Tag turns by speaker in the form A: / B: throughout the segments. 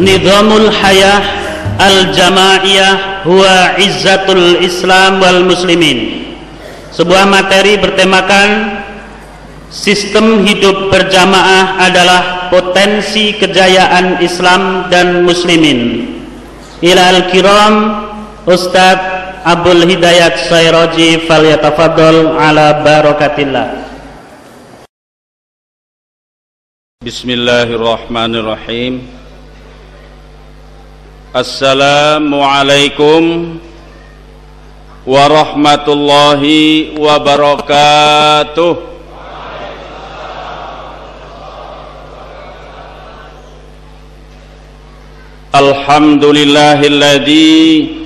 A: Nizamul hayah al-jama'iyah huwa izzatul Islam wal muslimin. Sebuah materi bertemakan sistem hidup berjamaah adalah potensi kejayaan Islam dan muslimin. Ila al-kiram Ustadz Abul Hidayat Sayroji falyatafaddal ala barakatillah.
B: Bismillahirrahmanirrahim. Assalamualaikum warahmatullahi wabarakatuh. Alhamdulillahilladzi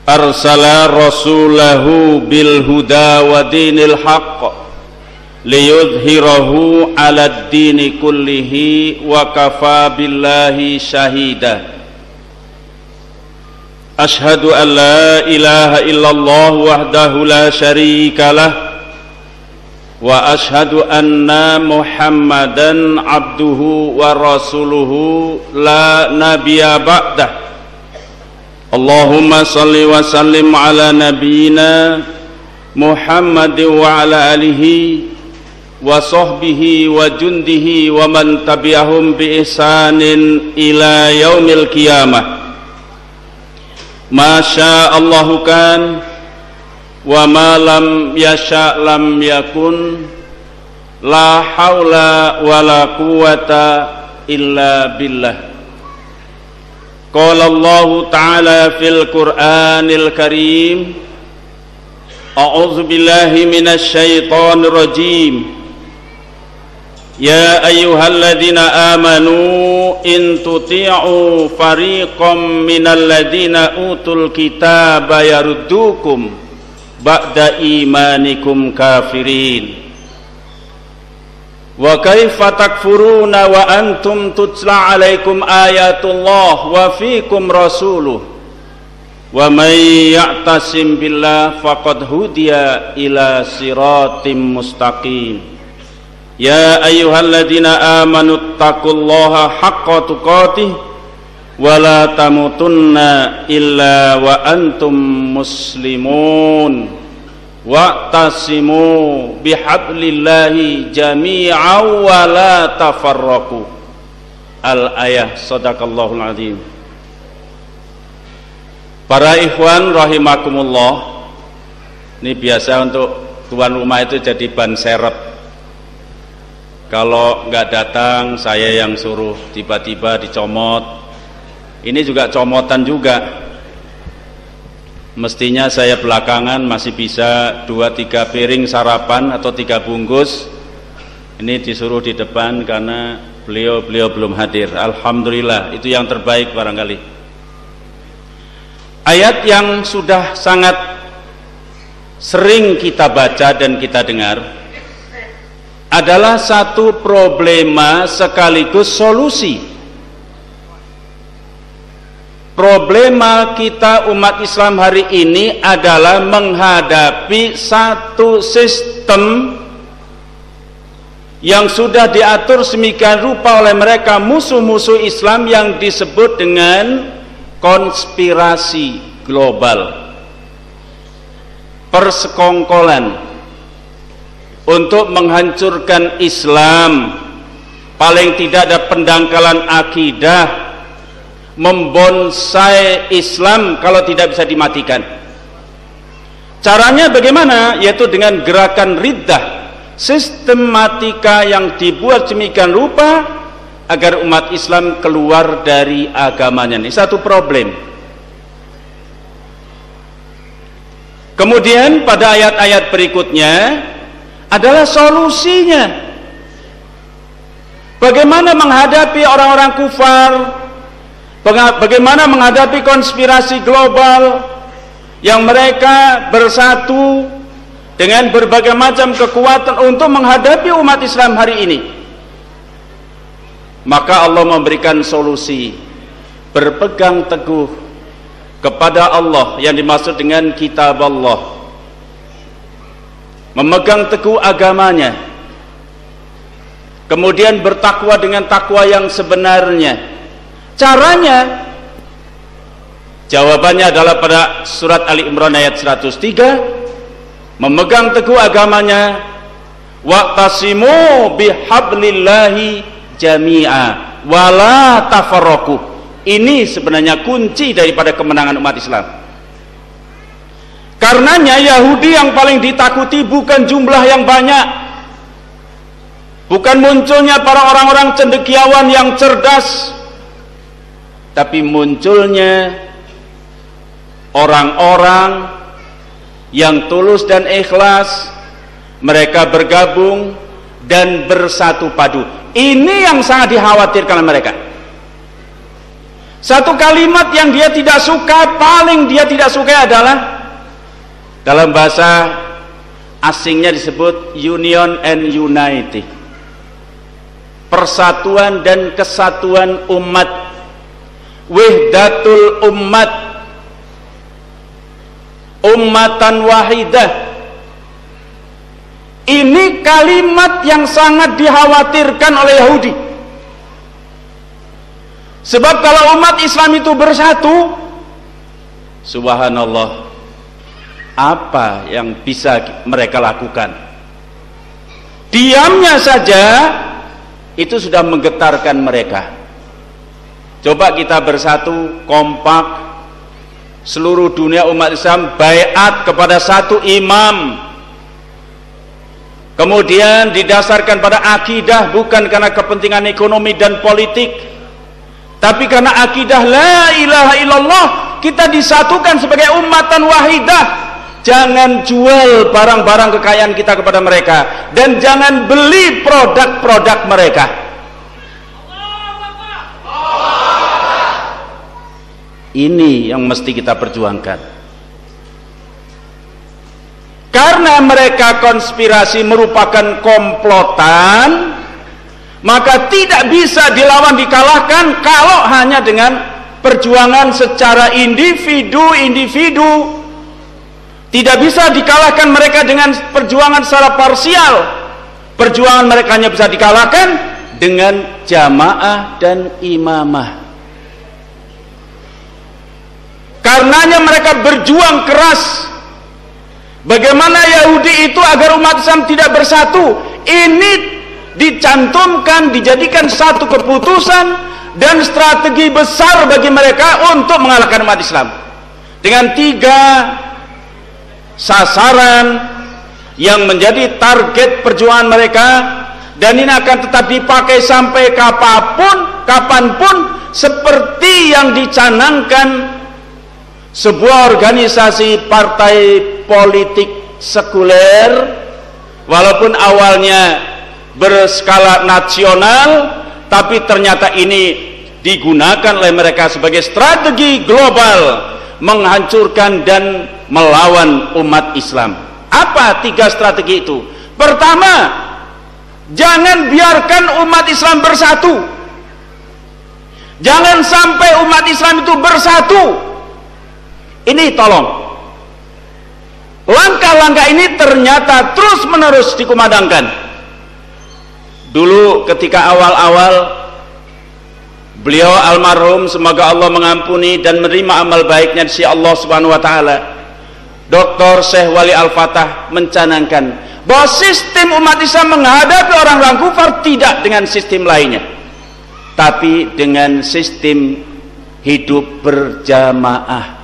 B: arsala rasulahu bil huda wa dinil haqq liyudhhirahu 'alad dini kullihi wa kafa billahi syahida. Ashhadu an la ilaha illallah wahdahu la syarikalah wa ashhadu anna Muhammadan abduhu wa rasuluhu la nabiyya ba'dah. Allahumma salli wa sallim ala nabiyyina Muhammad wa ala alihi wa sahbihi wa jundihi wa man tabi'ahum bi ihsanin ila yaumil qiyamah. Masya Allahu kan wa ma lam yasha lam yakun, la haula wa la quwata illa billah. Qala Allah ta'ala fil Qur'anil Karim, a'udzu billahi minasy syaithanir rajim. Ya ayyuhalladzina amanu in tuti'u fariqam minal ladzina utul kitaba yaruddukum ba'da imanikum kafirin. Wa kaifa takfuruna wa antum tutla alaikum ayatullah wa fikum rasuluh wa may ya'tasim billah faqad hudiya ila siratim mustaqim. Ya ayyuhalladzina amanu taqullaha haqqa tuqatih wa la tamutunna illa wa antum muslimun wa'tasimu bihablillahi jami'an wa la tafarraqu. Al-ayah. Shadaqallahul azim. Para ikhwan rahimakumullah, ini biasa untuk tuan rumah itu jadi ban serep. Kalau nggak datang saya yang suruh, tiba-tiba dicomot. Ini juga comotan juga. Mestinya saya belakangan masih bisa 2-3 piring sarapan atau 3 bungkus. Ini disuruh di depan karena beliau belum hadir. Alhamdulillah, itu yang terbaik barangkali. Ayat yang sudah sangat sering kita baca dan kita dengar adalah satu problema sekaligus solusi. Problema kita umat Islam hari ini adalah menghadapi satu sistem yang sudah diatur sedemikian rupa oleh mereka musuh-musuh Islam yang disebut dengan konspirasi global, persekongkolan untuk menghancurkan Islam, paling tidak ada pendangkalan akidah, membonsai Islam kalau tidak bisa dimatikan. Caranya bagaimana? Yaitu dengan gerakan riddah, sistematika yang dibuat sedemikian rupa agar umat Islam keluar dari agamanya. Ini satu problem. Kemudian pada ayat-ayat berikutnya adalah solusinya. Bagaimana menghadapi orang-orang kufar, bagaimana menghadapi konspirasi global yang mereka bersatu dengan berbagai macam kekuatan untuk menghadapi umat Islam hari ini. Maka Allah memberikan solusi, berpegang teguh kepada Allah yang dimaksud dengan kitab Allah, memegang teguh agamanya, kemudian bertakwa dengan takwa yang sebenarnya, Caranya, jawabannya adalah pada surat Ali Imran ayat 103, memegang teguh agamanya, wa'tasimu bihablillahi jami'a wala tafarraqu. Ini sebenarnya kunci daripada kemenangan umat Islam. Karenanya Yahudi yang paling ditakuti bukan jumlah yang banyak, bukan munculnya para orang-orang cendekiawan yang cerdas, tapi munculnya orang-orang yang tulus dan ikhlas. Mereka bergabung dan bersatu padu. Ini yang sangat dikhawatirkan oleh mereka. Satu kalimat yang dia tidak suka, paling dia tidak suka adalah, dalam bahasa asingnya disebut union and unity, persatuan dan kesatuan umat, wahdatul ummat, ummatan wahidah. Ini kalimat yang sangat dikhawatirkan oleh Yahudi. Sebab kalau umat Islam itu bersatu, subhanallah, apa yang bisa mereka lakukan? Diamnya saja itu sudah menggetarkan mereka. Coba kita bersatu, kompak, seluruh dunia umat Islam baiat kepada satu imam, kemudian didasarkan pada akidah, bukan karena kepentingan ekonomi dan politik, tapi karena akidah la ilaha illallah. Kita disatukan sebagai ummatan wahidah. Jangan jual barang-barang kekayaan kita kepada mereka, dan jangan beli produk-produk mereka. Ini yang mesti kita perjuangkan. Karena mereka konspirasi merupakan komplotan, maka tidak bisa dilawan, dikalahkan kalau hanya dengan perjuangan secara individu-individu. Tidak bisa dikalahkan mereka dengan perjuangan secara parsial. Perjuangan mereka hanya bisa dikalahkan dengan jamaah dan imamah. Karenanya mereka berjuang keras. Bagaimana Yahudi itu agar umat Islam tidak bersatu, ini dicantumkan, dijadikan satu keputusan dan strategi besar bagi mereka untuk mengalahkan umat Islam dengan 3 sasaran yang menjadi target perjuangan mereka, dan ini akan tetap dipakai sampai kapanpun, seperti yang dicanangkan sebuah organisasi partai politik sekuler, walaupun awalnya berskala nasional, tapi ternyata ini digunakan oleh mereka sebagai strategi global menghancurkan dan melawan umat Islam. Apa 3 strategi itu? Pertama, jangan biarkan umat Islam bersatu. Jangan sampai umat Islam itu bersatu. Ini tolong. Langkah-langkah ini ternyata terus-menerus dikumandangkan. Dulu ketika awal-awal beliau almarhum, semoga Allah mengampuni dan menerima amal baiknya di sisi Allah Subhanahu wa taala, Dr. Syekh Wali Al-Fatah mencanangkan bahwa sistem umat Islam menghadapi orang-orang kufar tidak dengan sistem lainnya, tapi dengan sistem hidup berjamaah.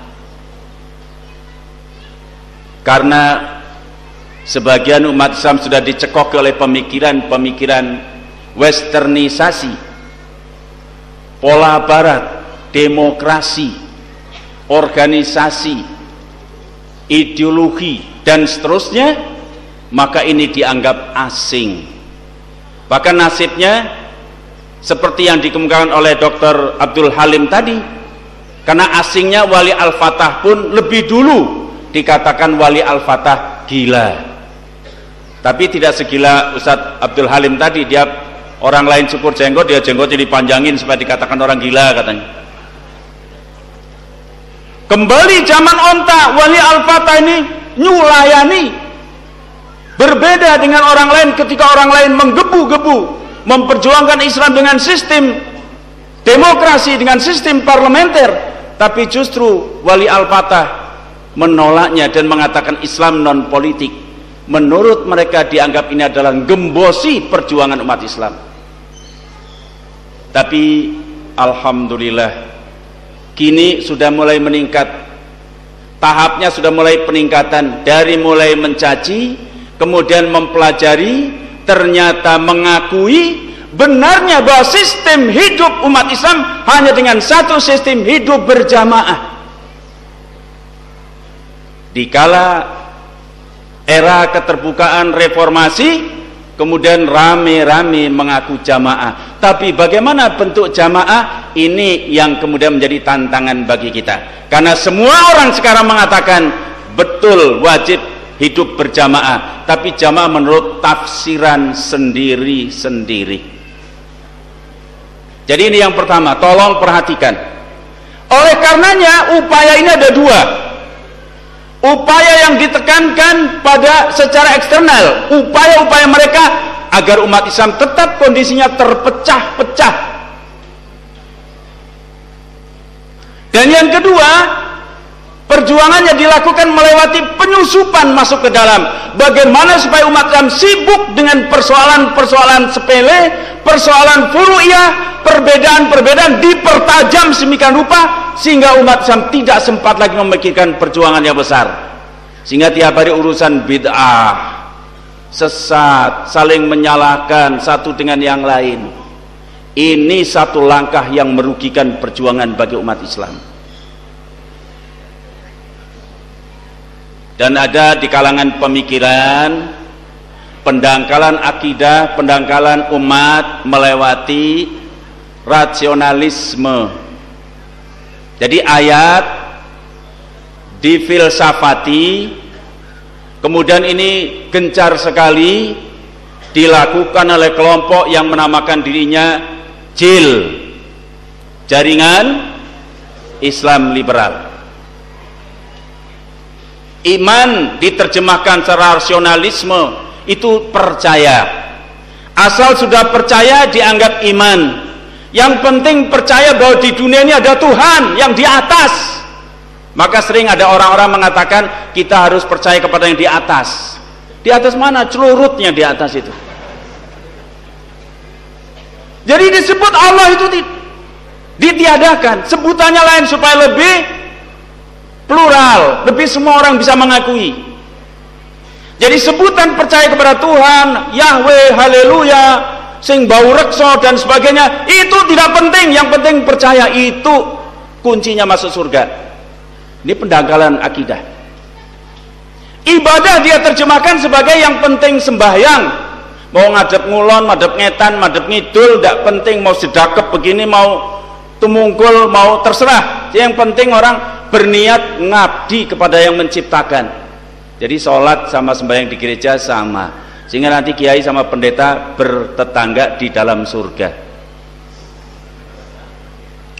B: Karena sebagian umat Islam sudah dicekok oleh pemikiran-pemikiran westernisasi, pola barat, demokrasi, organisasi, ideologi, dan seterusnya, maka ini dianggap asing. Bahkan nasibnya seperti yang dikemukakan oleh Dr. Abdul Halim tadi, karena asingnya Wali Al-Fatah pun lebih dulu dikatakan Wali Al-Fatah gila, tapi tidak segila Ustadz Abdul Halim tadi. Dia orang lain cukur jenggot, dia jenggotnya dipanjangin supaya dikatakan orang gila katanya. Kembali zaman onta, Wali Al-Fatah ini nyulayani, berbeda dengan orang lain. Ketika orang lain menggebu-gebu memperjuangkan Islam dengan sistem demokrasi dengan sistem parlementer, tapi justru Wali Al-Fatah menolaknya dan mengatakan Islam non politik. Menurut mereka dianggap ini adalah gembosi perjuangan umat Islam. Tapi alhamdulillah kini sudah mulai meningkat, tahapnya sudah mulai peningkatan, dari mulai mencaci, kemudian mempelajari, ternyata mengakui benarnya bahwa sistem hidup umat Islam hanya dengan satu sistem hidup berjamaah. Dikala era keterbukaan reformasi, kemudian rame-rame mengaku jamaah. Tapi bagaimana bentuk jamaah? Ini yang kemudian menjadi tantangan bagi kita. Karena semua orang sekarang mengatakan betul wajib hidup berjamaah, tapi jamaah menurut tafsiran sendiri-sendiri. Jadi ini yang pertama, tolong perhatikan. Oleh karenanya upaya ini ada dua. Upaya yang ditekankan pada secara eksternal, upaya-upaya mereka agar umat Islam tetap kondisinya terpecah-pecah. Dan yang kedua, perjuangannya dilakukan melewati penyusupan masuk ke dalam. Bagaimana supaya umat Islam sibuk dengan persoalan-persoalan sepele, persoalan furu'iyah, perbedaan-perbedaan dipertajam sedemikian rupa sehingga umat Islam tidak sempat lagi memikirkan perjuangan yang besar. Sehingga tiap hari urusan bid'ah, sesat, saling menyalahkan satu dengan yang lain. Ini satu langkah yang merugikan perjuangan bagi umat Islam. Dan ada di kalangan pemikiran pendangkalan akidah, pendangkalan umat melewati rasionalisme. Jadi ayat difilsafati, kemudian ini gencar sekali dilakukan oleh kelompok yang menamakan dirinya JIL, Jaringan Islam Liberal. Iman diterjemahkan secara rasionalisme itu percaya. Asal sudah percaya dianggap iman. Yang penting percaya bahwa di dunia ini ada Tuhan yang di atas. Maka sering ada orang-orang mengatakan kita harus percaya kepada yang di atas. Di atas mana? Celurutnya di atas itu. Jadi disebut Allah itu ditiadakan. Sebutannya lain supaya lebih plural, lebih semua orang bisa mengakui. Jadi sebutan percaya kepada Tuhan, Yahweh, Haleluya, sing bau rekso dan sebagainya, itu tidak penting. Yang penting percaya, itu kuncinya masuk surga. Ini pendangkalan akidah. Ibadah dia terjemahkan sebagai yang penting sembahyang. Mau ngadep ngulon, madep ngetan, madep ngidul, tidak penting. Mau sedekap begini, mau tumungkul, mau terserah. Yang penting orang berniat ngabdi kepada yang menciptakan. Jadi sholat sama sembahyang di gereja sama, sehingga nanti kiai sama pendeta bertetangga di dalam surga.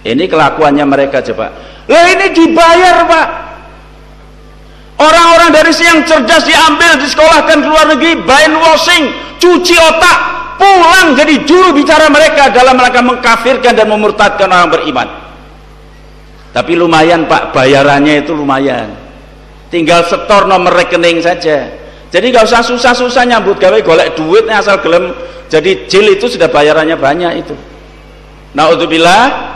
B: Ini kelakuannya mereka. Coba lah, ini dibayar Pak. Orang-orang dari yang cerdas diambil, disekolahkan ke luar negeri, brainwashing, cuci otak, pulang jadi juru bicara mereka dalam rangka mengkafirkan dan memurtadkan orang beriman. Tapi lumayan Pak, bayarannya itu lumayan. Tinggal setor nomor rekening saja. Jadi nggak usah susah-susah nyambut gawe golek duitnya, asal gelem jadi JIL itu sudah bayarannya banyak itu. Naudzubillah.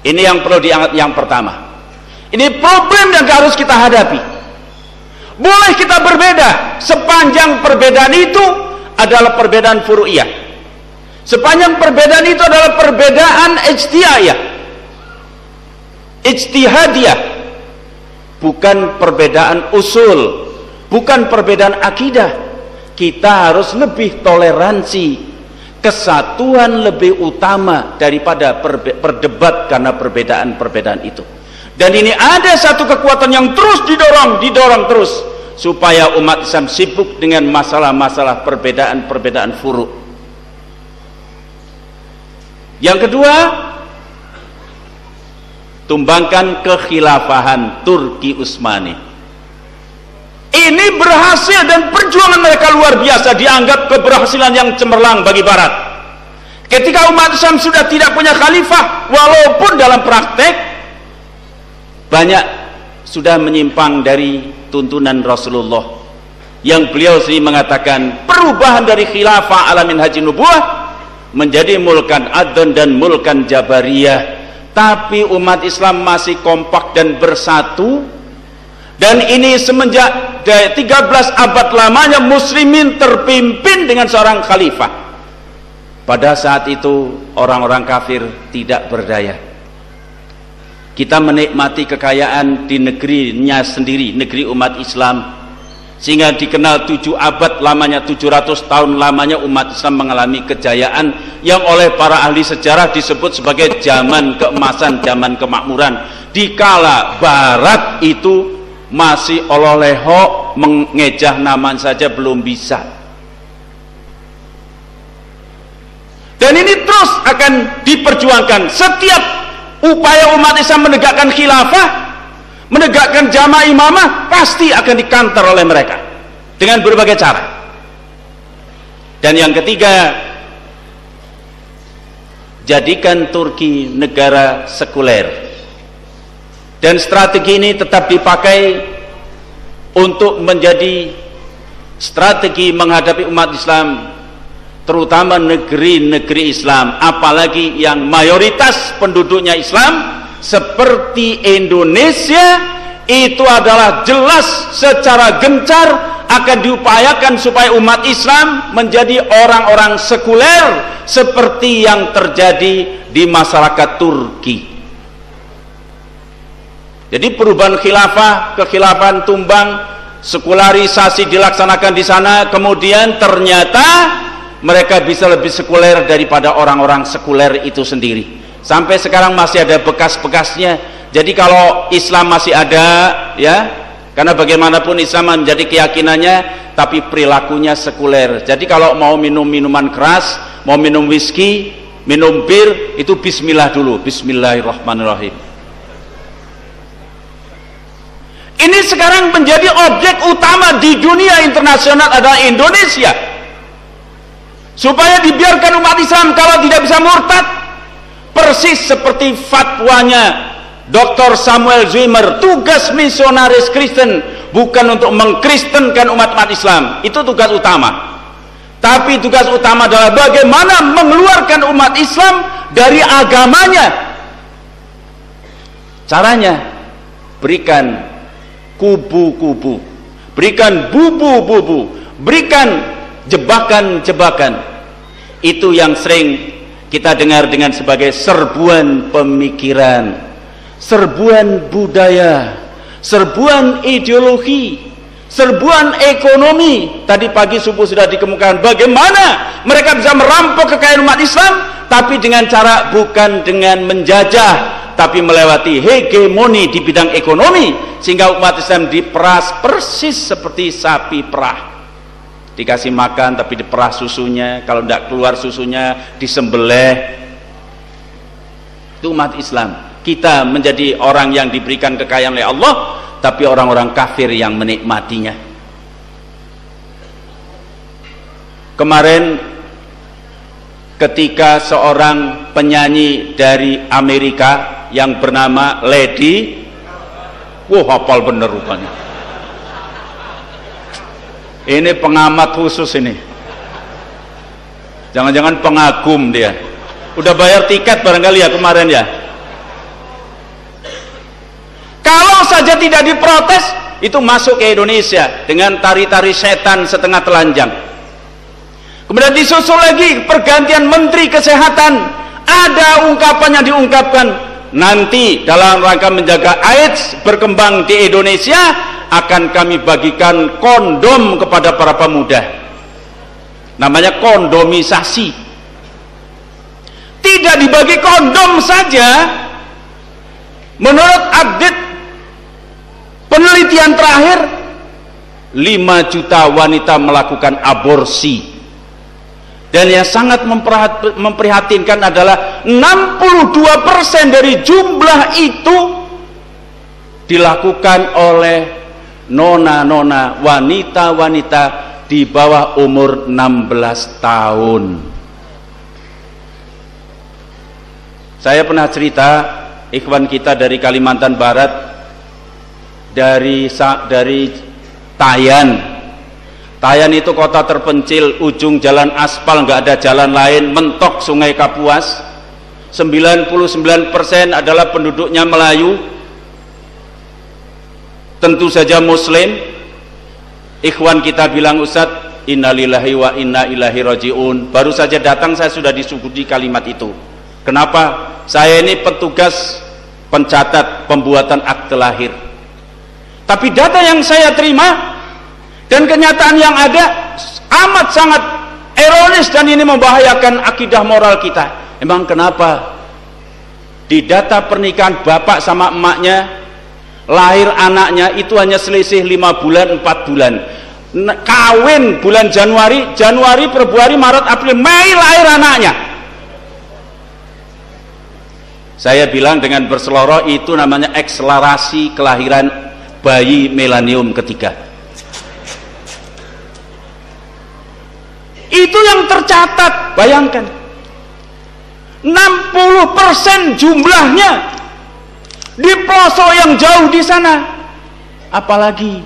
B: Ini yang perlu diangkat yang pertama. Ini problem yang harus kita hadapi. Boleh kita berbeda sepanjang perbedaan itu adalah perbedaan furu'iyah. Sepanjang perbedaan itu adalah perbedaan ijtihadiyah, bukan perbedaan usul, bukan perbedaan akidah. Kita harus lebih toleransi, kesatuan lebih utama daripada berdebat karena perbedaan-perbedaan itu. Dan ini ada satu kekuatan yang terus didorong terus supaya umat Islam sibuk dengan masalah-masalah perbedaan-perbedaan furu'. Yang kedua, tumbangkan kekhilafahan Turki Utsmani. Ini berhasil dan perjuangan mereka luar biasa, dianggap keberhasilan yang cemerlang bagi Barat. Ketika umat Islam sudah tidak punya khalifah, walaupun dalam praktek banyak sudah menyimpang dari tuntunan Rasulullah yang beliau sendiri mengatakan perubahan dari khilafah ala minhajin nubuwah menjadi mulkan adhan dan mulkan jabariyah. Tapi umat Islam masih kompak dan bersatu, dan ini semenjak 13 abad lamanya muslimin terpimpin dengan seorang khalifah. Pada saat itu orang-orang kafir tidak berdaya. Kita menikmati kekayaan di negerinya sendiri, negeri umat Islam, sehingga dikenal 7 abad lamanya, 700 tahun lamanya umat Islam mengalami kejayaan yang oleh para ahli sejarah disebut sebagai zaman keemasan, zaman kemakmuran. Dikala Barat itu masih oleh-oleh mengejah nama saja belum bisa. Dan ini terus akan diperjuangkan. Setiap upaya umat Islam menegakkan khilafah, menegakkan jamaah imamah, pasti akan dikantor oleh mereka dengan berbagai cara. Dan yang ketiga, jadikan Turki negara sekuler. Dan strategi ini tetap dipakai untuk menjadi strategi menghadapi umat Islam, terutama negeri-negeri Islam, apalagi yang mayoritas penduduknya Islam seperti Indonesia. Itu adalah jelas secara gencar akan diupayakan supaya umat Islam menjadi orang-orang sekuler seperti yang terjadi di masyarakat Turki. Jadi perubahan khilafah, kekhilafahan tumbang, sekularisasi dilaksanakan di sana, kemudian ternyata mereka bisa lebih sekuler daripada orang-orang sekuler itu sendiri. Sampai sekarang masih ada bekas-bekasnya. Jadi kalau Islam masih ada, ya, karena bagaimanapun Islam menjadi keyakinannya, tapi perilakunya sekuler. Jadi kalau mau minum minuman keras, mau minum whisky, minum bir, itu bismillah dulu, bismillahirrahmanirrahim. Ini sekarang menjadi objek utama di dunia internasional adalah Indonesia. Supaya dibiarkan umat Islam kalau tidak bisa murtad, persis seperti fatwanya Dr. Samuel Zwimmer, tugas misionaris Kristen bukan untuk mengkristenkan umat Islam, itu tugas utama. Tapi tugas utama adalah bagaimana mengeluarkan umat Islam dari agamanya. Caranya, berikan kubu-kubu, berikan bubu-bubu, berikan jebakan-jebakan. Itu yang sering kita dengar dengan sebagai serbuan pemikiran, serbuan budaya, serbuan ideologi, serbuan ekonomi. Tadi pagi subuh sudah dikemukakan bagaimana mereka bisa merampok kekayaan umat Islam, tapi dengan cara bukan dengan menjajah, tapi melewati hegemoni di bidang ekonomi, sehingga umat Islam diperas persis seperti sapi perah. Dikasih makan tapi diperah susunya, kalau tidak keluar susunya disembelih. Itu umat Islam. Kita menjadi orang yang diberikan kekayaan oleh Allah, tapi orang-orang kafir yang menikmatinya. Kemarin ketika seorang penyanyi dari Amerika yang bernama Lady, hafal bener rupanya. Ini pengamat khusus ini. Jangan-jangan pengagum dia. Udah bayar tiket barangkali ya kemarin ya. Kalau saja tidak diprotes, itu masuk ke Indonesia dengan tari-tari setan setengah telanjang. Kemudian disusul lagi pergantian Menteri Kesehatan. Ada ungkapan yang diungkapkan, nanti dalam rangka menjaga AIDS berkembang di Indonesia, akan kami bagikan kondom kepada para pemuda. Namanya kondomisasi. Tidak dibagi kondom saja. Menurut update penelitian terakhir, 5 juta wanita melakukan aborsi. Dan yang sangat memprihatinkan adalah 62% dari jumlah itu dilakukan oleh nona-nona, wanita-wanita di bawah umur 16 tahun. Saya pernah cerita, ikhwan kita dari Kalimantan Barat, dari Tayan. Tayan itu kota terpencil, ujung jalan aspal, nggak ada jalan lain, mentok Sungai Kapuas. 99% adalah penduduknya Melayu, tentu saja Muslim. Ikhwan kita bilang, Ustadz, innalillahi wa inna ilaihi rajiun. Baru saja datang saya sudah disuguhi kalimat itu. Kenapa? Saya ini petugas pencatat pembuatan akte lahir, tapi data yang saya terima dan kenyataan yang ada amat sangat ironis, dan ini membahayakan akidah moral kita. Emang kenapa? Di data pernikahan bapak sama emaknya, lahir anaknya itu hanya selisih 5 bulan 4 bulan. Kawin bulan Januari, Februari, Maret, April, Mei lahir anaknya. Saya bilang dengan berseloroh, itu namanya akselerasi kelahiran bayi milenium ketiga. Itu yang tercatat, bayangkan. 60% jumlahnya di pelosok yang jauh di sana. Apalagi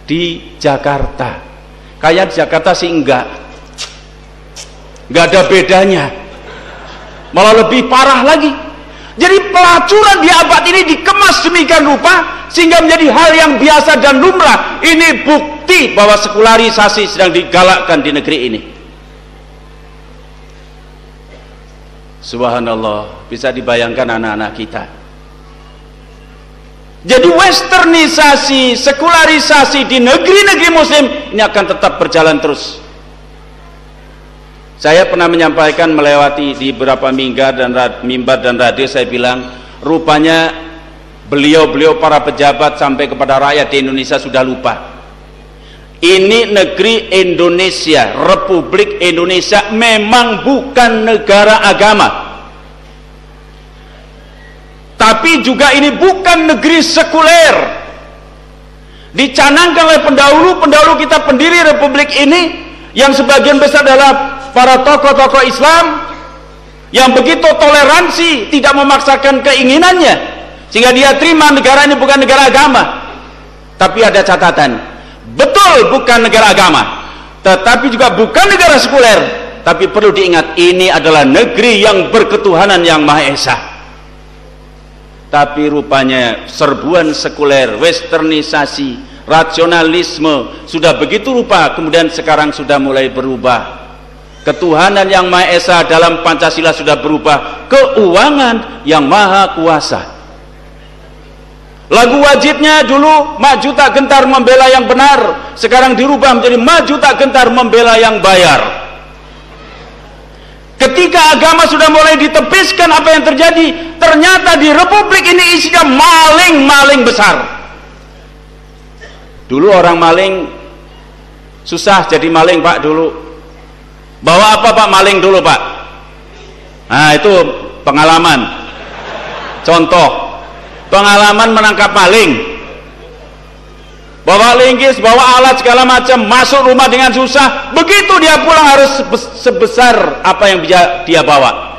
B: di Jakarta. Kayak di Jakarta sih enggak ada bedanya, malah lebih parah lagi. Jadi pelacuran di abad ini dikemas demikian rupa sehingga menjadi hal yang biasa dan lumrah. Ini bukti bahwa sekularisasi sedang digalakkan di negeri ini. Subhanallah, bisa dibayangkan anak-anak kita. Jadi westernisasi, sekularisasi di negeri-negeri muslim ini akan tetap berjalan terus. Saya pernah menyampaikan melewati di beberapa mimbar dan radio, saya bilang rupanya beliau-beliau para pejabat sampai kepada rakyat di Indonesia sudah lupa. Ini negeri Indonesia, Republik Indonesia memang bukan negara agama, tapi juga ini bukan negeri sekuler. Dicanangkan oleh pendahulu kita pendiri Republik ini, yang sebagian besar adalah para tokoh-tokoh Islam yang begitu toleransi, tidak memaksakan keinginannya, sehingga dia terima negara ini bukan negara agama. Tapi ada catatan, betul bukan negara agama, tetapi juga bukan negara sekuler. Tapi perlu diingat, ini adalah negeri yang berketuhanan yang Maha Esa. Tapi rupanya serbuan sekuler, westernisasi, rasionalisme sudah begitu rupa, kemudian sekarang sudah mulai berubah. Ketuhanan yang Maha Esa dalam Pancasila sudah berubah, keuangan yang Maha Kuasa. Lagu wajibnya dulu maju tak gentar membela yang benar, sekarang dirubah menjadi maju tak gentar membela yang bayar. Ketika agama sudah mulai ditepiskan, apa yang terjadi? Ternyata di Republik ini isinya maling-maling besar. Dulu orang maling susah jadi maling, Pak. Dulu bawa apa, Pak? Maling dulu, Pak. Nah, itu pengalaman. Contoh pengalaman menangkap maling. Bawa linggis, bawa alat segala macam, masuk rumah dengan susah. Begitu dia pulang harus sebesar apa yang dia bawa.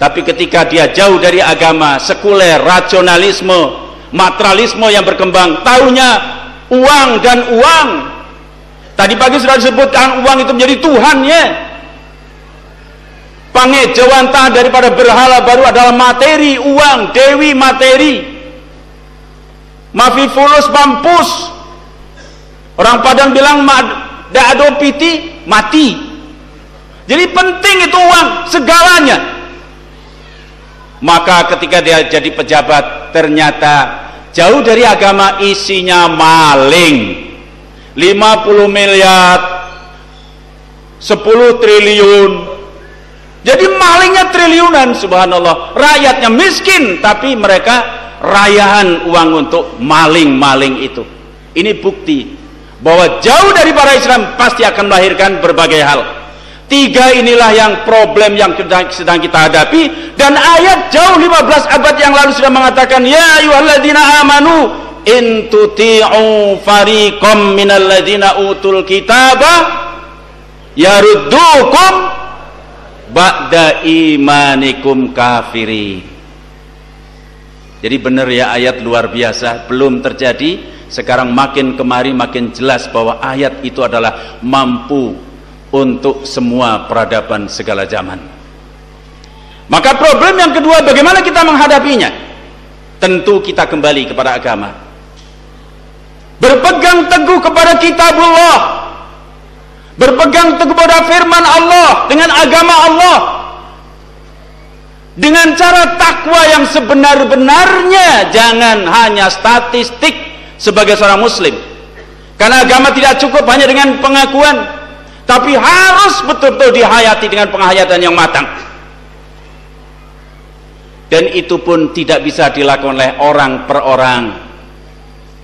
B: Tapi ketika dia jauh dari agama, sekuler, rasionalisme, materialisme yang berkembang, taunya uang dan uang. Tadi pagi sudah disebutkan uang itu menjadi Tuhannya. Pangejawantah daripada berhala baru adalah materi, uang, dewi materi. Mafifulus mampus. Orang Padang bilang da'ado piti, mati. Jadi penting itu uang, segalanya. Maka ketika dia jadi pejabat, ternyata jauh dari agama, isinya maling. 50 miliar, 10 triliun. Jadi malingnya triliunan, subhanallah. Rakyatnya miskin, tapi mereka rayahan uang untuk maling-maling itu. Ini bukti bahwa jauh dari para Islam pasti akan melahirkan berbagai hal. 3 inilah yang problem yang sedang kita hadapi, dan ayat jauh 15 abad yang lalu sudah mengatakan, ya ayyuhalladzina amanu in tuti'u fariqam minalladzina utul kitaba yaruddukum ba'da imanikum kafirin. Jadi benar ya, ayat luar biasa, belum terjadi, sekarang makin kemari makin jelas bahwa ayat itu adalah mampu untuk semua peradaban segala zaman. Maka problem yang kedua, bagaimana kita menghadapinya? Tentu kita kembali kepada agama, berpegang teguh kepada kitabullah, berpegang teguh pada firman Allah, dengan agama Allah, dengan cara takwa yang sebenar-benarnya. Jangan hanya statistik sebagai seorang muslim, karena agama tidak cukup hanya dengan pengakuan, tapi harus betul-betul dihayati dengan penghayatan yang matang. Dan itu pun tidak bisa dilakukan oleh orang per orang.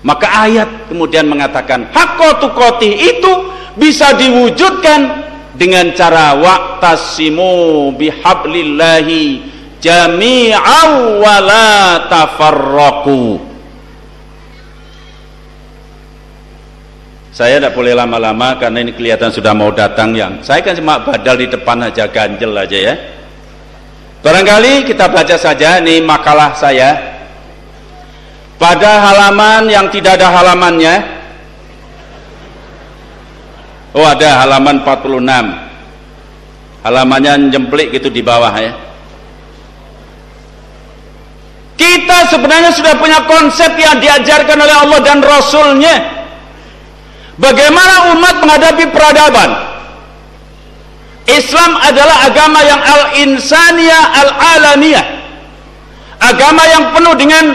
B: Maka ayat kemudian mengatakan haqqa tuqatih itu bisa diwujudkan dengan cara wa'tasimu bihablillahi jami'an wa la tafarraqu. Saya tidak boleh lama-lama karena ini kelihatan sudah mau datang. Yang saya kan cuma badal di depan aja, ganjel aja ya. Barangkali kita baca saja ini makalah saya pada halaman yang tidak ada halamannya. Oh, ada halaman 46, halamannya jemplik gitu di bawah ya. Kita sebenarnya sudah punya konsep yang diajarkan oleh Allah dan Rasulnya, bagaimana umat menghadapi peradaban. Islam adalah agama yang al-insaniyah al-alamiyah, agama yang penuh dengan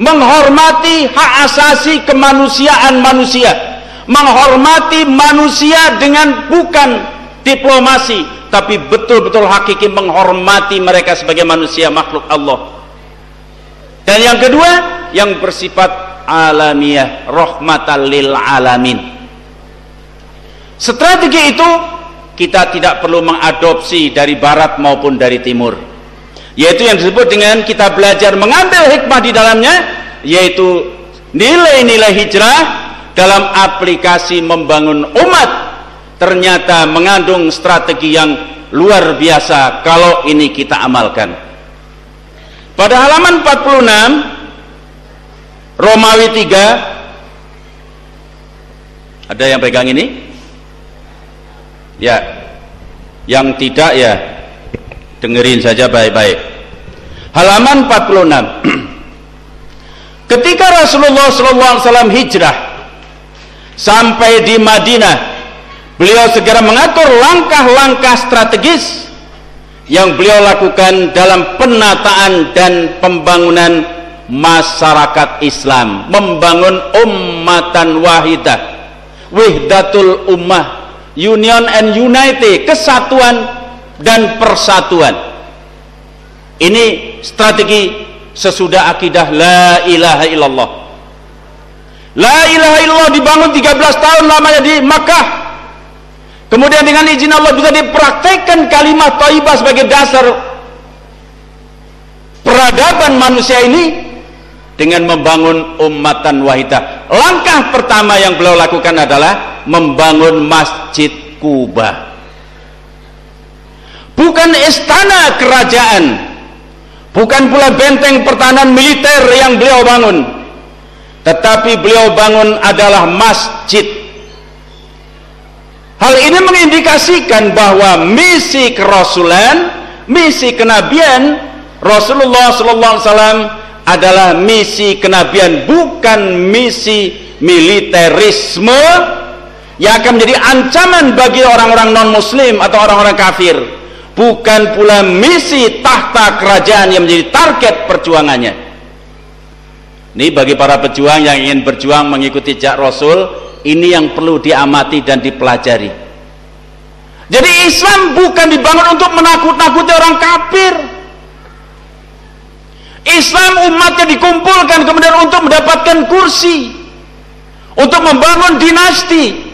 B: menghormati hak asasi kemanusiaan manusia, menghormati manusia dengan bukan diplomasi, tapi betul-betul hakiki menghormati mereka sebagai manusia makhluk Allah. Dan yang kedua, yang bersifat alamiah, rahmatan lil alamin. Strategi itu kita tidak perlu mengadopsi dari barat maupun dari timur, yaitu yang disebut dengan kita belajar mengambil hikmah di dalamnya, yaitu nilai-nilai hijrah dalam aplikasi membangun umat. Ternyata mengandung strategi yang luar biasa kalau ini kita amalkan. Pada halaman 46 Romawi 3, ada yang pegang ini? Ya, yang tidak ya dengerin saja baik-baik. Halaman 46. Ketika Rasulullah SAW hijrah sampai di Madinah, beliau segera mengatur langkah-langkah strategis yang beliau lakukan dalam penataan dan pembangunan masyarakat Islam, membangun ummatan wahidah, wihdatul ummah, union and unity, kesatuan dan persatuan. Ini strategi sesudah akidah la ilaha illallah. La ilaha illallah dibangun 13 tahun lamanya di Makkah. Kemudian dengan izin Allah bisa dipraktekkan kalimat thayyibah sebagai dasar peradaban manusia ini dengan membangun ummatan wahidah. Langkah pertama yang beliau lakukan adalah membangun Masjid Kuba. Bukan istana kerajaan, bukan pula benteng pertahanan militer yang beliau bangun, tetapi beliau bangun adalah masjid. Hal ini mengindikasikan bahwa misi kerasulan, misi kenabian Rasulullah SAW adalah misi kenabian, bukan misi militerisme yang akan menjadi ancaman bagi orang-orang non-muslim atau orang-orang kafir, bukan pula misi tahta kerajaan yang menjadi target perjuangannya. Ini bagi para pejuang yang ingin berjuang mengikuti jejak Rasul, ini yang perlu diamati dan dipelajari. Jadi Islam bukan dibangun untuk menakut-nakuti orang kafir. Islam umatnya dikumpulkan kemudian untuk mendapatkan kursi, untuk membangun dinasti.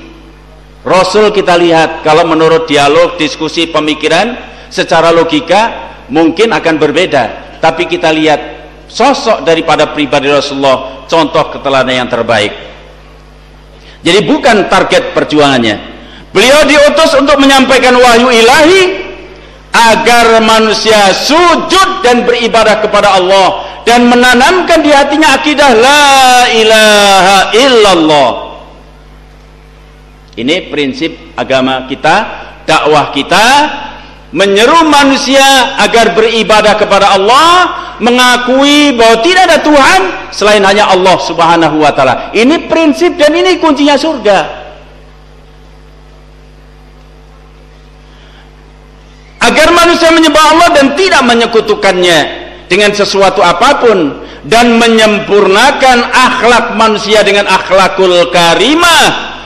B: Rasul kita lihat, kalau menurut dialog, diskusi, pemikiran, secara logika mungkin akan berbeda, tapi kita lihat sosok daripada pribadi Rasulullah, contoh keteladanan yang terbaik. Jadi bukan target perjuangannya, Beliau diutus untuk menyampaikan wahyu ilahi agar manusia sujud dan beribadah kepada Allah dan menanamkan di hatinya akidah la ilaha illallah. Ini prinsip agama kita, dakwah kita, menyeru manusia agar beribadah kepada Allah, mengakui bahwa tidak ada Tuhan selain hanya Allah Subhanahu wa taala. Ini prinsip dan ini kuncinya surga. Agar manusia menyembah Allah dan tidak menyekutukannya dengan sesuatu apapun, dan menyempurnakan akhlak manusia dengan akhlakul karimah,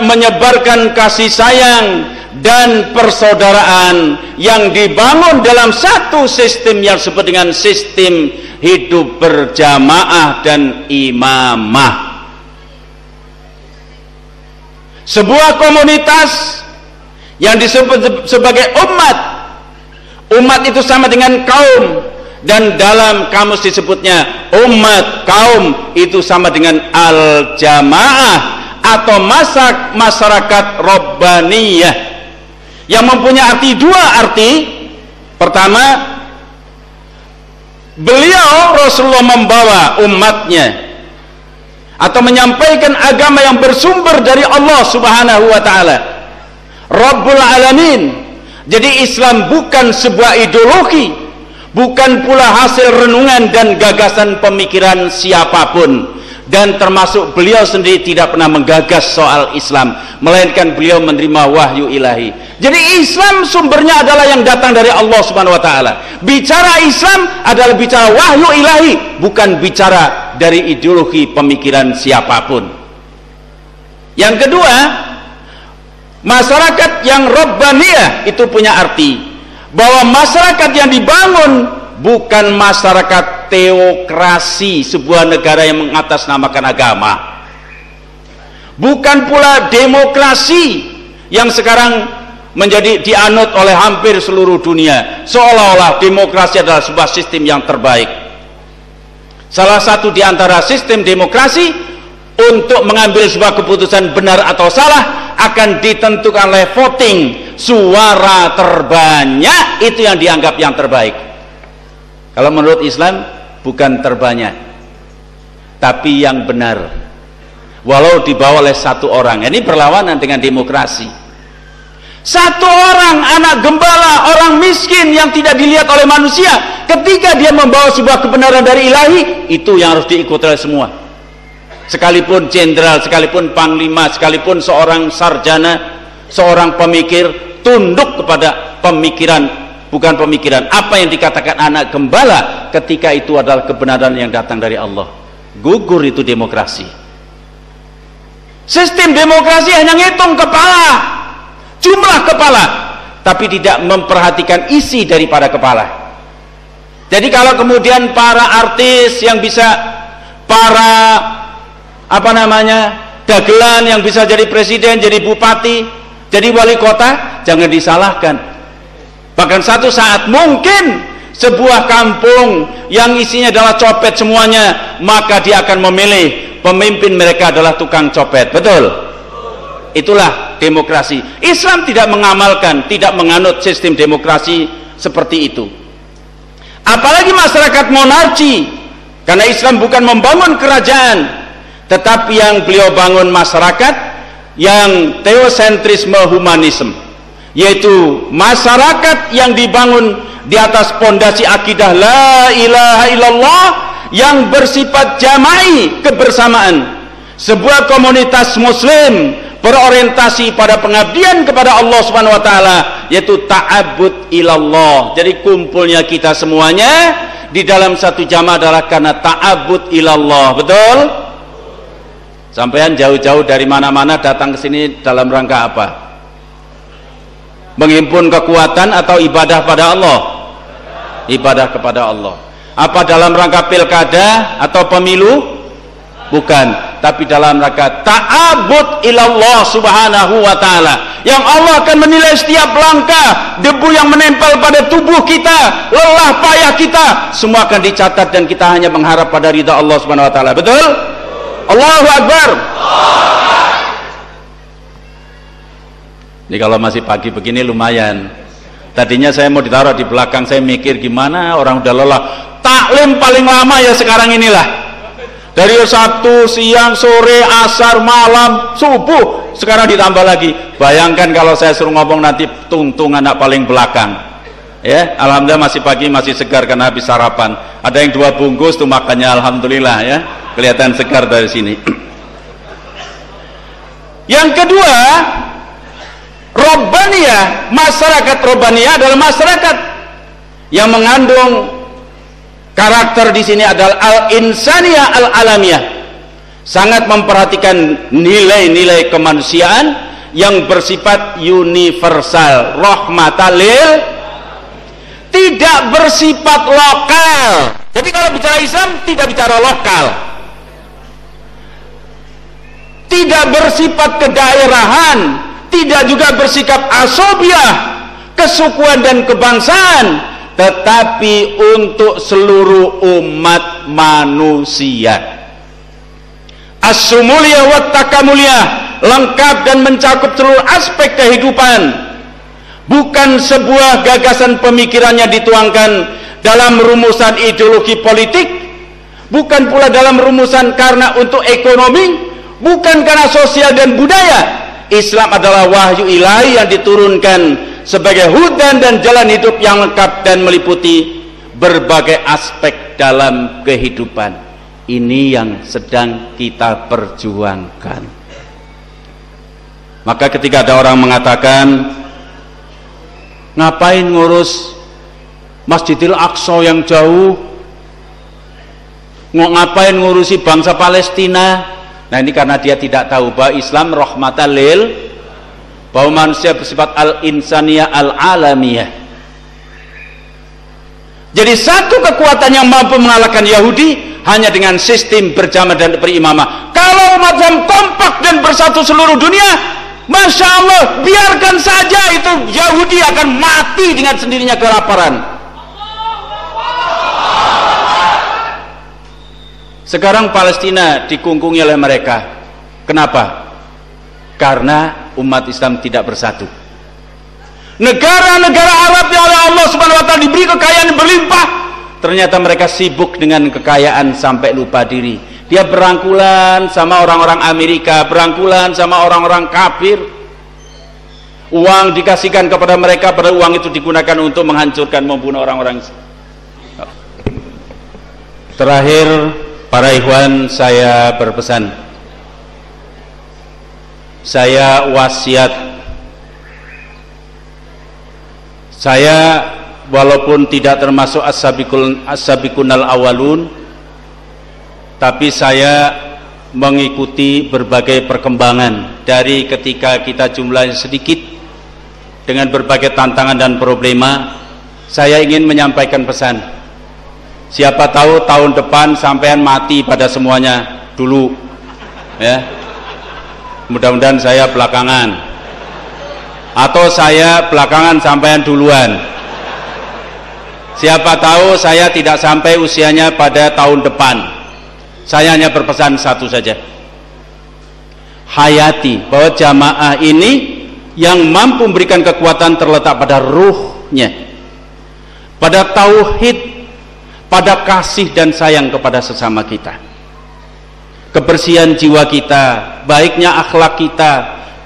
B: menyebarkan kasih sayang dan persaudaraan yang dibangun dalam satu sistem yang disebut dengan sistem hidup berjamaah dan imamah. Sebuah komunitas yang disebut sebagai umat itu sama dengan kaum, dan dalam kamus disebutnya umat, kaum itu sama dengan al-jamaah atau masyarakat robbaniyah, yang mempunyai dua arti. Pertama, beliau Rasulullah membawa umatnya atau menyampaikan agama yang bersumber dari Allah Subhanahu wa taala, Rabbul Alamin. Jadi Islam bukan sebuah ideologi, bukan pula hasil renungan dan gagasan pemikiran siapapun, dan termasuk beliau sendiri tidak pernah menggagas soal Islam, melainkan beliau menerima wahyu ilahi. Jadi Islam sumbernya adalah yang datang dari Allah Subhanahu wa taala. Bicara Islam adalah bicara wahyu ilahi, bukan bicara dari ideologi pemikiran siapapun. Yang kedua, masyarakat yang rabbaniyah itu punya arti bahwa masyarakat yang dibangun bukan masyarakat teokrasi, sebuah negara yang mengatasnamakan agama, bukan pula demokrasi yang sekarang menjadi dianut oleh hampir seluruh dunia, seolah-olah demokrasi adalah sebuah sistem yang terbaik. Salah satu di antara sistem demokrasi untuk mengambil sebuah keputusan benar atau salah akan ditentukan oleh voting, suara terbanyak itu yang dianggap yang terbaik. Kalau menurut Islam bukan terbanyak, tapi yang benar, walau dibawa oleh satu orang. Ini berlawanan dengan demokrasi. Satu orang, anak gembala, orang miskin yang tidak dilihat oleh manusia, ketika dia membawa sebuah kebenaran dari ilahi, itu yang harus diikuti oleh semua. Sekalipun jenderal, sekalipun panglima, sekalipun seorang sarjana, seorang pemikir, tunduk kepada pemikiran, bukan pemikiran apa yang dikatakan anak gembala ketika itu adalah kebenaran yang datang dari Allah. Gugur itu demokrasi. Sistem demokrasi hanya ngitung kepala, jumlah kepala, tapi tidak memperhatikan isi daripada kepala. Jadi kalau kemudian para artis yang bisa, para dagelan yang bisa jadi presiden, jadi bupati, jadi wali kota, jangan disalahkan. Bahkan satu saat mungkin sebuah kampung yang isinya adalah copet semuanya, maka dia akan memilih pemimpin mereka adalah tukang copet. Betul? Itulah demokrasi. Islam tidak mengamalkan, tidak menganut sistem demokrasi seperti itu. Apalagi masyarakat monarki, karena Islam bukan membangun kerajaan, tetapi yang beliau bangun masyarakat yang teosentrisme humanisme, yaitu masyarakat yang dibangun di atas pondasi akidah la ilaha illallah yang bersifat jama'i, kebersamaan. Sebuah komunitas muslim berorientasi pada pengabdian kepada Allah Subhanahu wa taala, yaitu ta'abbud ilallah. Jadi kumpulnya kita semuanya di dalam satu jamaah adalah karena ta'abbud ilallah. Betul? Sampean jauh-jauh dari mana-mana datang ke sini dalam rangka apa? Menghimpun kekuatan atau ibadah pada Allah? Ibadah kepada Allah. Apa dalam rangka pilkada atau pemilu? Bukan, tapi dalam rangka ta'abbud ilallah Subhanahu wa ta'ala, yang Allah akan menilai setiap langkah, debu yang menempel pada tubuh kita, lelah payah kita, semua akan dicatat dan kita hanya mengharap pada ridha Allah Subhanahu wa ta'ala. Betul? Allahu Akbar. Ini kalau masih pagi begini lumayan. Tadinya saya mau ditaruh di belakang, saya mikir gimana orang udah lelah. Taklim paling lama ya sekarang inilah. Dari Sabtu, siang, sore, asar, malam, subuh, sekarang ditambah lagi. Bayangkan kalau saya suruh ngomong nanti tungtung anak paling belakang. Ya, alhamdulillah masih pagi, masih segar karena habis sarapan. Ada yang 2 bungkus tuh makannya, alhamdulillah ya. Kelihatan segar dari sini. Yang kedua, Robbaniyah, masyarakat Robbaniyah adalah masyarakat yang mengandung karakter di sini adalah al-insaniyah al-alamiyah, sangat memperhatikan nilai-nilai kemanusiaan yang bersifat universal, rahmatan lil, tidak bersifat lokal. Jadi kalau bicara Islam tidak bicara lokal, tidak bersifat kedaerahan, tidak juga bersikap asobiah, kesukuan dan kebangsaan, tetapi untuk seluruh umat manusia. As-sumuliyah wa takamuliyah, lengkap dan mencakup seluruh aspek kehidupan. Bukan sebuah gagasan pemikirannya dituangkan dalam rumusan ideologi politik, bukan pula dalam rumusan karena untuk ekonomi, bukan karena sosial dan budaya. Islam adalah wahyu ilahi yang diturunkan sebagai hudan dan jalan hidup yang lengkap dan meliputi berbagai aspek dalam kehidupan. Ini yang sedang kita perjuangkan. Maka ketika ada orang mengatakan, ngapain ngurus Masjidil Aqsa yang jauh, ngapain ngurusi bangsa Palestina? Nah ini karena dia tidak tahu bahwa Islam rahmatan lil, bahwa manusia bersifat al-insaniyah al-alamiyah. Jadi satu kekuatan yang mampu mengalahkan Yahudi hanya dengan sistem berjamaah dan berimamah. Kalau umat Islam kompak dan bersatu seluruh dunia, Masya Allah, biarkan saja itu Yahudi akan mati dengan sendirinya kelaparan. Sekarang Palestina dikungkungi oleh mereka. Kenapa? Karena umat Islam tidak bersatu. Negara-negara Arab yang oleh Allah Subhanahu wa taala diberi kekayaan berlimpah, ternyata mereka sibuk dengan kekayaan sampai lupa diri. Dia berangkulan sama orang-orang Amerika, berangkulan sama orang-orang kafir. Uang dikasihkan kepada mereka, pada uang itu digunakan untuk menghancurkan, membunuh orang-orang. Terakhir, para ikhwan, saya berpesan, saya wasiat, saya walaupun tidak termasuk as-sabiqunal awalun, tapi saya mengikuti berbagai perkembangan dari ketika kita jumlahnya sedikit dengan berbagai tantangan dan problema. Saya ingin menyampaikan pesan, siapa tahu tahun depan sampean mati pada semuanya dulu ya, mudah-mudahan saya belakangan, atau saya belakangan sampean duluan. Siapa tahu saya tidak sampai usianya pada tahun depan. Saya hanya berpesan satu saja, hayati bahwa jamaah ini yang mampu memberikan kekuatan terletak pada ruhnya, pada tauhid, pada kasih dan sayang kepada sesama kita, kebersihan jiwa kita, baiknya akhlak kita,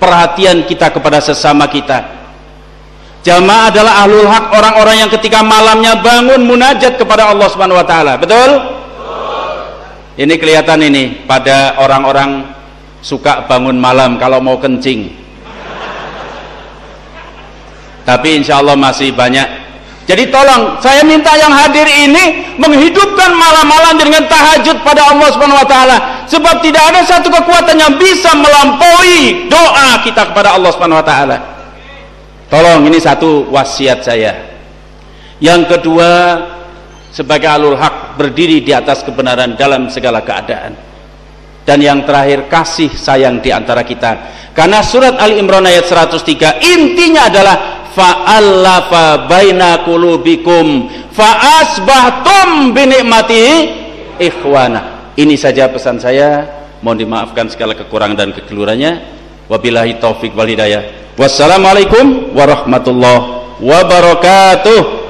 B: perhatian kita kepada sesama kita. Jamaah adalah ahlul haq, orang-orang yang ketika malamnya bangun munajat kepada Allah Subhanahu wa taala. Betul? Ini kelihatan ini pada orang-orang suka bangun malam kalau mau kencing. Tapi insya Allah masih banyak. Jadi tolong, saya minta yang hadir ini menghidupkan malam-malam dengan tahajud pada Allah Subhanahu wa taala, sebab tidak ada satu kekuatan yang bisa melampaui doa kita kepada Allah Subhanahu wa taala. Tolong, ini satu wasiat saya. Yang kedua, sebagai ahlul haq, berdiri di atas kebenaran dalam segala keadaan. Dan yang terakhir, kasih sayang di antara kita. Karena surat Ali Imran ayat 103 intinya adalah fa'allafa baina qulubikum fa'asbahtum binikmatihi ikhwana. Ini saja pesan saya. Mohon dimaafkan segala kekurangan dan kekeliruannya. Wabillahi taufik wal hidayah. Wassalamualaikum warahmatullahi wabarakatuh.